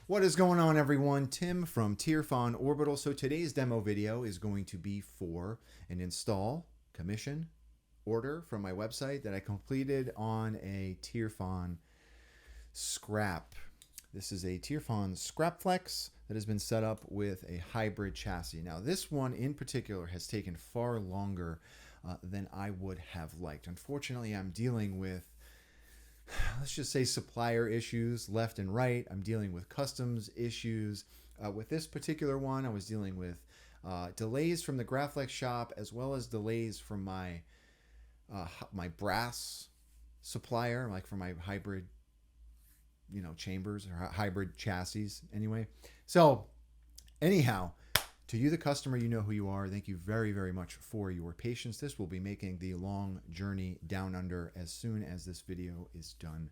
What is going on, everyone? Tim from Tierfon Orbital. So today's demo video is going to be for an install, commission, order from my website that I completed on a Tierfon Scrap. This is a Tierfon Scrapflex that has been set up with a hybrid chassis. Now this one in particular has taken far longer than I would have liked. Unfortunately, I'm dealing with, let's just say, supplier issues left and right. I'm dealing with customs issues. With this particular one, I was dealing with delays from the Graflex shop, as well as delays from my my brass supplier, like for my hybrid, chambers or hybrid chassis anyway. So anyhow, to you, the customer, you know who you are. Thank you very, very much for your patience. This will be making the long journey down under as soon as this video is done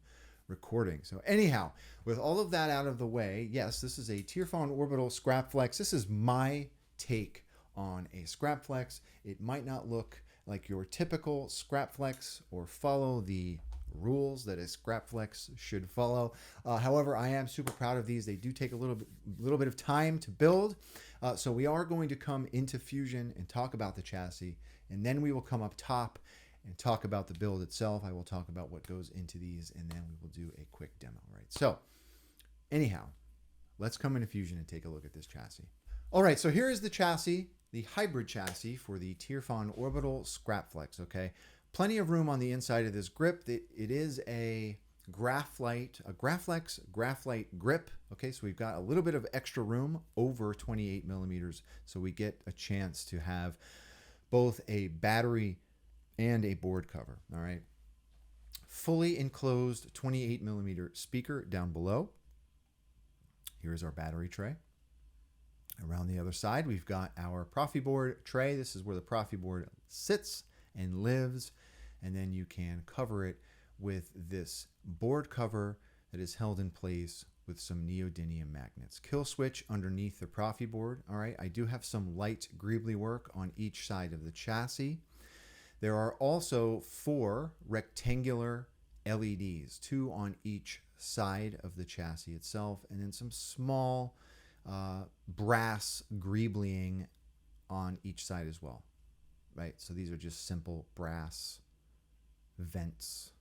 recording. So anyhow, with all of that out of the way, yes, this is a Tierfon Orbital Scrapflex. This is my take on a Scrapflex. It might not look like your typical Scrapflex or follow the rules that a Scrapflex should follow. However, I am super proud of these. They do take a little bit of time to build. So we are going to come into Fusion and talk about the chassis, and then we will come up top and talk about the build itself. I will talk about what goes into these, and then we will do a quick demo, right? So anyhow, let's come into Fusion and take a look at this chassis. All right, so here is the chassis, the hybrid chassis for the Tierfon Orbital Scrapflex, okay? Plenty of room on the inside of this grip. It is a Graflite, a Graflex Graflite grip. Okay, so we've got a little bit of extra room over 28 millimeters, so we get a chance to have both a battery and a board cover. All right, fully enclosed 28 millimeter speaker down below. Here's our battery tray. Around the other side, we've got our Profi board tray. This is where the Profi board sits and lives, and then you can cover it with this board cover that is held in place with some neodymium magnets. Kill switch underneath the Profi board. All right, I do have some light greeblie work on each side of the chassis. There are also 4 rectangular LEDs, 2 on each side of the chassis itself, and then some small brass greeblieing on each side as well. Right, so these are just simple brass vents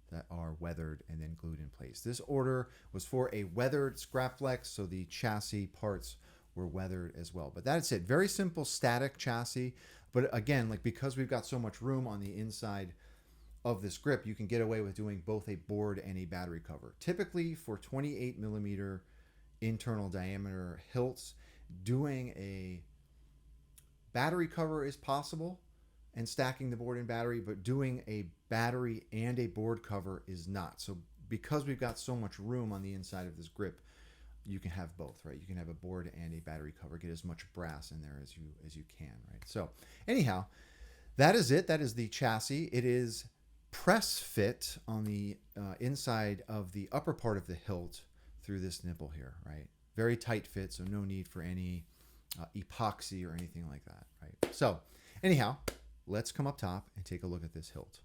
that are weathered and then glued in place. This order was for a weathered Scrapflex, so the chassis parts were weathered as well. But that's it. Very simple static chassis. But again, like, because we've got so much room on the inside of this grip, you can get away with doing both a board and a battery cover. Typically for 28 millimeter internal diameter hilts, doing a battery cover is possible and stacking the board and battery, but doing a battery and a board cover is not. So because we've got so much room on the inside of this grip, you can have both, right? You can have a board and a battery cover, get as much brass in there as you can, right? So anyhow, that is it. That is the chassis. It is press fit on the inside of the upper part of the hilt through this nipple here, right? Very tight fit, so no need for any epoxy or anything like that, right? So anyhow, let's come up top and take a look at this hilt.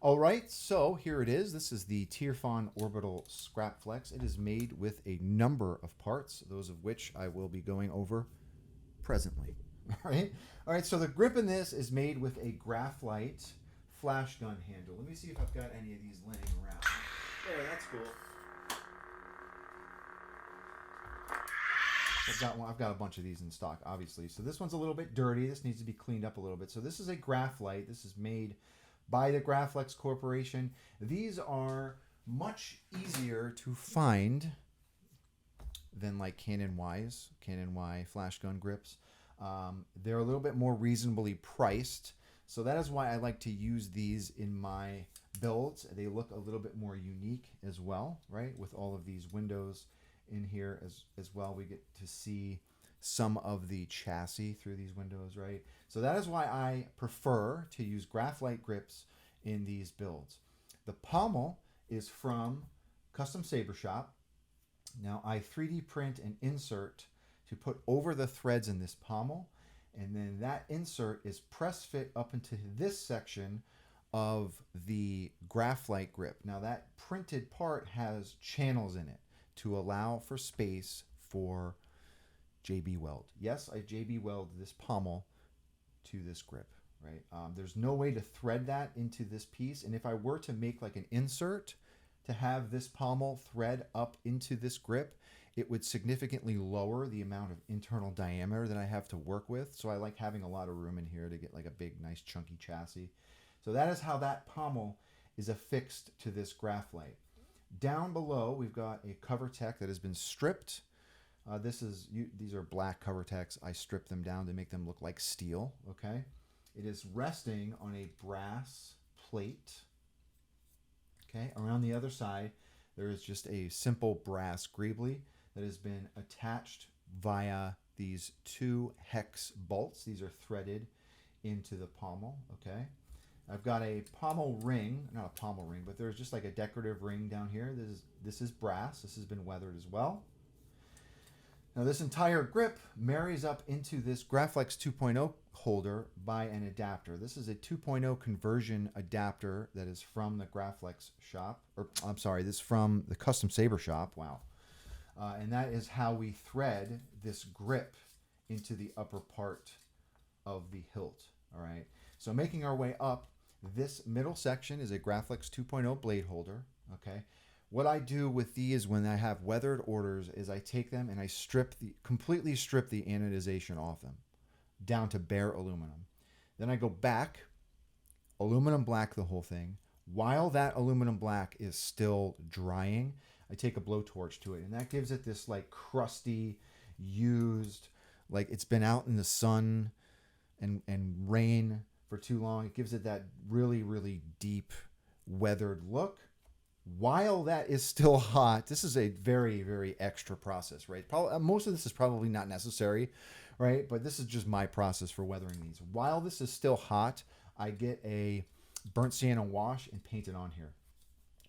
All right, so here it is. This is the Tierfon Orbital Scrapflex. It is made with a number of parts, those of which I will be going over presently. All right, so the grip in this is made with a Graflite flashgun handle. Let me see if I've got any of these laying around. There, that's cool. I've got a bunch of these in stock, obviously. So this one's a little bit dirty. This needs to be cleaned up a little bit. So this is a Graflite. This is made by the Graflex Corporation. These are much easier to find than like Canon Y flashgun grips. They're a little bit more reasonably priced. So that is why I like to use these in my builds. They look a little bit more unique as well, right? With all of these windows in here as well, we get to see some of the chassis through these windows, right? So that is why I prefer to use Graflite grips in these builds. The pommel is from Custom Saber Shop. Now I 3D print an insert to put over the threads in this pommel, and then that insert is press fit up into this section of the Graflite grip. Now that printed part has channels in it to allow for space for JB weld. Yes, I JB weld this pommel to this grip, right? There's no way to thread that into this piece. And if I were to make like an insert to have this pommel thread up into this grip, it would significantly lower the amount of internal diameter that I have to work with. So I like having a lot of room in here to get like a big, nice, chunky chassis. So that is how that pommel is affixed to this Graflite. Down below, we've got a cover tech that has been stripped. These are black cover techs. I stripped them down to make them look like steel, okay? It is resting on a brass plate, okay? Around the other side, there is just a simple brass greeblie that has been attached via these 2 hex bolts. These are threaded into the pommel, okay? I've got a pommel ring, not a pommel ring, but there's just like a decorative ring down here. This is brass. This has been weathered as well. Now this entire grip marries up into this Graflex 2.0 holder by an adapter. This is a 2.0 conversion adapter that is from the Graflex shop, or I'm sorry, this is from the Custom Saber shop. Wow. And that is how we thread this grip into the upper part of the hilt. All right. So making our way up, this middle section is a Graflex 2.0 blade holder. Okay. What I do with these when I have weathered orders is I take them and I completely strip the anodization off them down to bare aluminum. Then I go back, aluminum black the whole thing. While that aluminum black is still drying, I take a blowtorch to it, and that gives it this like crusty, used, like it's been out in the sun and rain for too long. It gives it that really, really deep weathered look. While that is still hot, this is a very, very extra process, right? Most of this is probably not necessary, right? But this is just my process for weathering these. While this is still hot, I get a burnt sienna wash and paint it on here,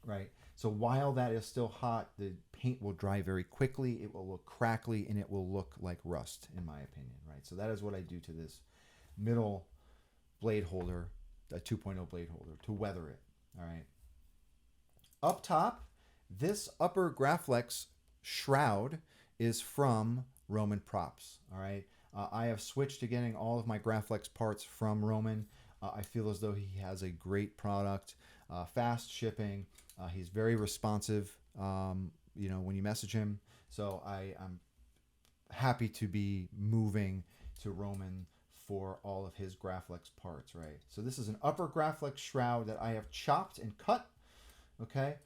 right? So while that is still hot, the paint will dry very quickly. It will look crackly, and it will look like rust, in my opinion, right? So that is what I do to this middle blade holder, a 2.0 blade holder, to weather it, all right? Up top, this upper Graflex shroud is from Roman Props, all right? I have switched to getting all of my Graflex parts from Roman. I feel as though he has a great product, fast shipping. He's very responsive, you know, when you message him. So I'm happy to be moving to Roman for all of his Graflex parts, right? So this is an upper Graflex shroud that I have chopped and cut. Okay,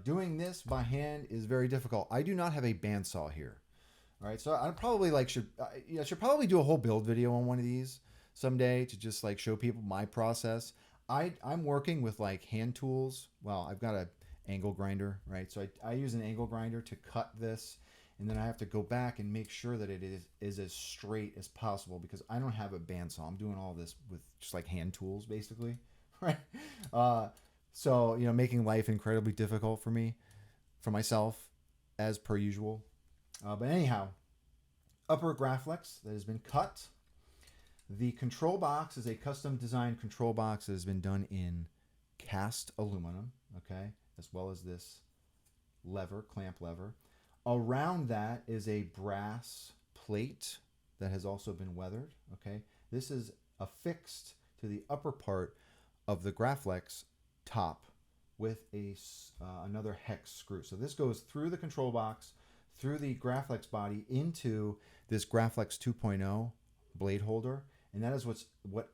doing this by hand is very difficult. I do not have a bandsaw here. All right, so I probably should probably do a whole build video on one of these someday to just like show people my process. I'm working with like hand tools. Well, I've got an angle grinder, right? So I use an angle grinder to cut this, and then I have to go back and make sure that it is as straight as possible because I don't have a bandsaw. I'm doing all this with just like hand tools, basically, right? So, you know, making life incredibly difficult for myself, as per usual. But anyhow, upper Graflex that has been cut. The control box is a custom designed control box that has been done in cast aluminum, okay, as well as this lever, clamp lever. Around that is a brass plate that has also been weathered, okay. This is affixed to the upper part of the Graflex top with another hex screw. So this goes through the control box, through the Graflex body into this Graflex 2.0 blade holder, and that is what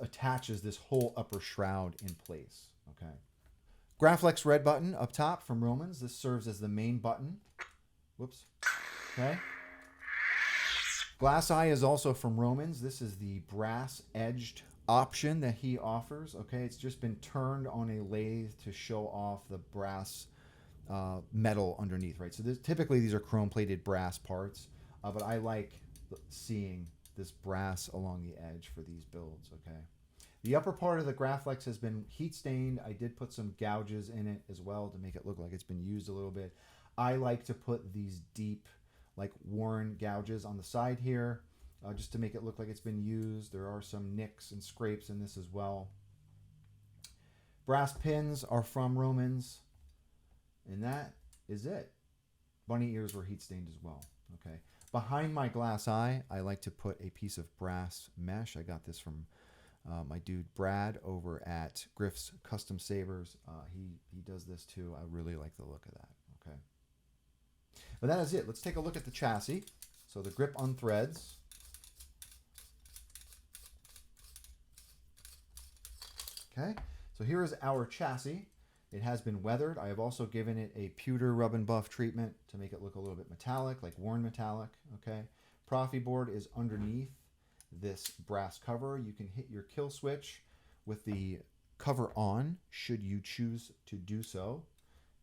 attaches this whole upper shroud in place. Okay. Graflex red button up top from Romans. This serves as the main button. Whoops. Okay. Glass eye is also from Romans. This is the brass edged option that he offers. Okay, it's just been turned on a lathe to show off the brass metal underneath, right? So typically these are chrome plated brass parts, but I like seeing this brass along the edge for these builds. Okay, the upper part of the Graflex has been heat stained. I did put some gouges in it as well to make it look like it's been used a little bit. I like to put these deep, like worn gouges on the side here, just to make it look like it's been used. There are some nicks and scrapes in this as well. Brass pins are from Romans, and that is it. bunny ears were heat stained as well. Okay. Behind my glass eye, I like to put a piece of brass mesh. I got this from my dude Brad over at Griff's Custom Sabers. He does this too. I really like the look of that. Okay. But that is it. Let's take a look at the chassis. So the grip unthreads. Okay, so here is our chassis. It has been weathered. I have also given it a pewter rub and buff treatment to make it look a little bit metallic, like worn metallic. Okay, Profi board is underneath this brass cover. You can hit your kill switch with the cover on, should you choose to do so.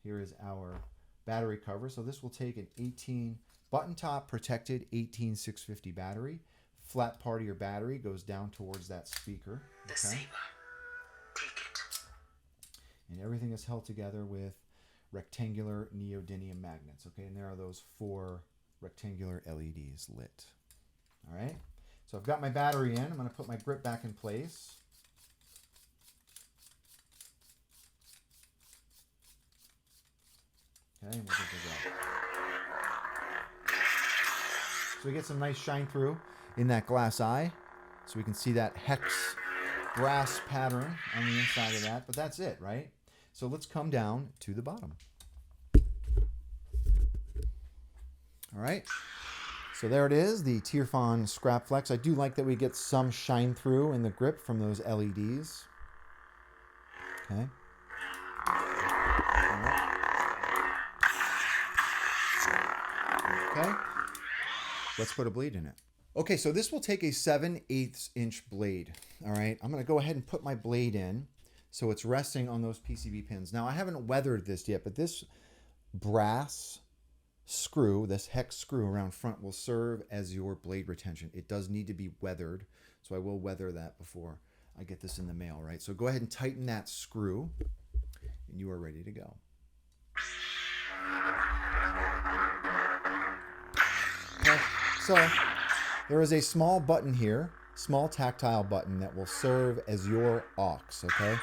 Here is our battery cover. So this will take an 18 button top protected 18650 battery. Flat part of your battery goes down towards that speaker. The okay? saber. Take it. And everything is held together with rectangular neodymium magnets. Okay, and there are those 4 rectangular LEDs lit. All right, so I've got my battery in. I'm going to put my grip back in place. Okay, and we'll give it a go. So we get some nice shine through in that glass eye. So we can see that hex brass pattern on the inside of that. But that's it, right? So let's come down to the bottom. All right. So there it is, the Tierfon Scrapflex. I do like that we get some shine through in the grip from those LEDs. Okay. Okay, let's put a blade in it. Okay, so this will take a 7/8 inch blade. All right, I'm gonna go ahead and put my blade in so it's resting on those PCB pins. Now I haven't weathered this yet, but this brass screw, this hex screw around front will serve as your blade retention. It does need to be weathered, so I will weather that before I get this in the mail, right? So go ahead and tighten that screw and you are ready to go. Okay, so there is a small button here, small tactile button that will serve as your aux, okay?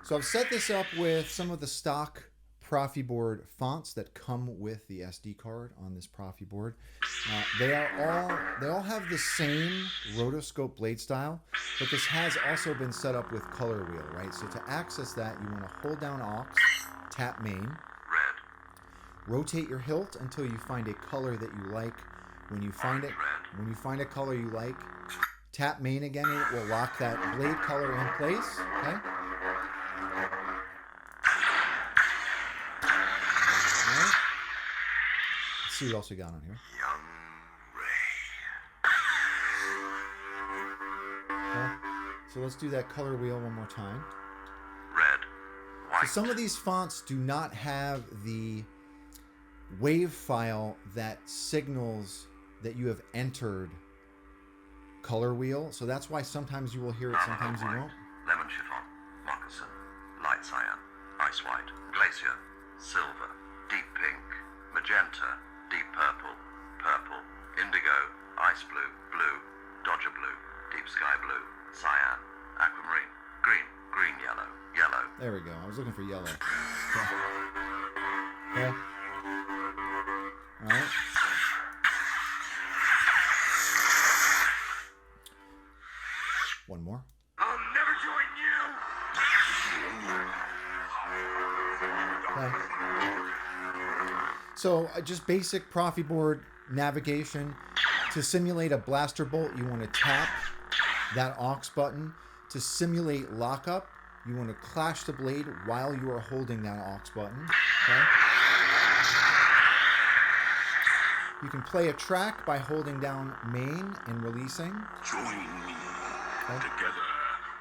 So I've set this up with some of the stock Profi board fonts that come with the SD card on this Profi board. They all have the same rotoscope blade style, but this has also been set up with color wheel, right? So to access that, you want to hold down aux, tap main, rotate your hilt until you find a color that you like. When you find a color you like, tap main again and it will lock that blade color in place. Okay. All right. Let's see what else we got on here. Okay. So let's do that color wheel one more time. Red, white. So some of these fonts do not have the wave file that signals that you have entered color wheel, so that's why sometimes you will hear it, sometimes you won't. Lemon chiffon, moccasin, light cyan, ice white, glacier, silver, deep pink, magenta, deep purple, purple, indigo, ice blue, blue, dodger blue, deep sky blue, cyan, aquamarine, green, green yellow, yellow. There we go. I was looking for yellow. Okay. All right. One more. I'll never join you. Okay. So just basic Profi board navigation. To simulate a blaster bolt, you want to tap that aux button. To simulate lockup, you want to clash the blade while you are holding that aux button. Okay. You can play a track by holding down main and releasing. Join me. Okay. Together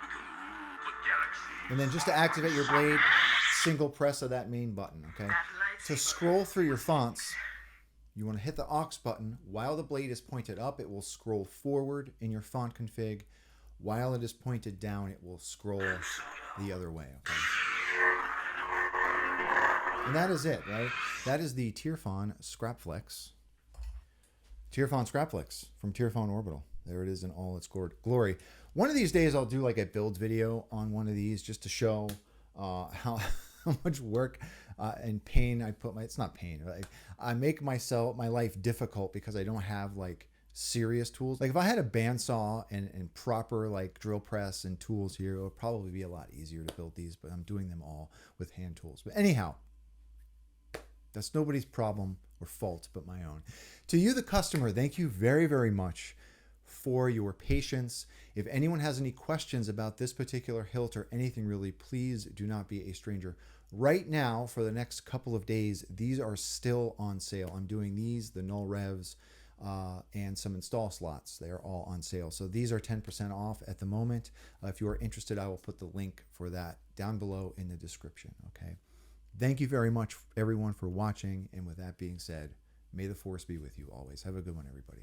we can rule the galaxy. And then just to activate your blade, single press of that main button, okay? To scroll through your fonts, you want to hit the aux button. While the blade is pointed up, it will scroll forward in your font config. While it is pointed down, it will scroll the other way, okay? And that is it, right? That is the Tierfon Scrapflex. Tierfon Scrapflex from Tierfon Orbital. There it is in all its glory. One of these days I'll do like a build video on one of these just to show how how much work and pain I put it's not pain. I make my life difficult because I don't have like serious tools. Like if I had a bandsaw and proper like drill press and tools here, it would probably be a lot easier to build these, but I'm doing them all with hand tools. But anyhow, that's nobody's problem or fault but my own. To you, the customer, thank you very, very much for your patience. If anyone has any questions about this particular hilt or anything really, please do not be a stranger. Right now, for the next couple of days, these are still on sale. I'm doing these, the null revs, and some install slots. They are all on sale. So these are 10% off at the moment. If you are interested, I will put the link for that down below in the description. Okay. Thank you very much, everyone, for watching. And with that being said, may the force be with you always. Have a good one, everybody.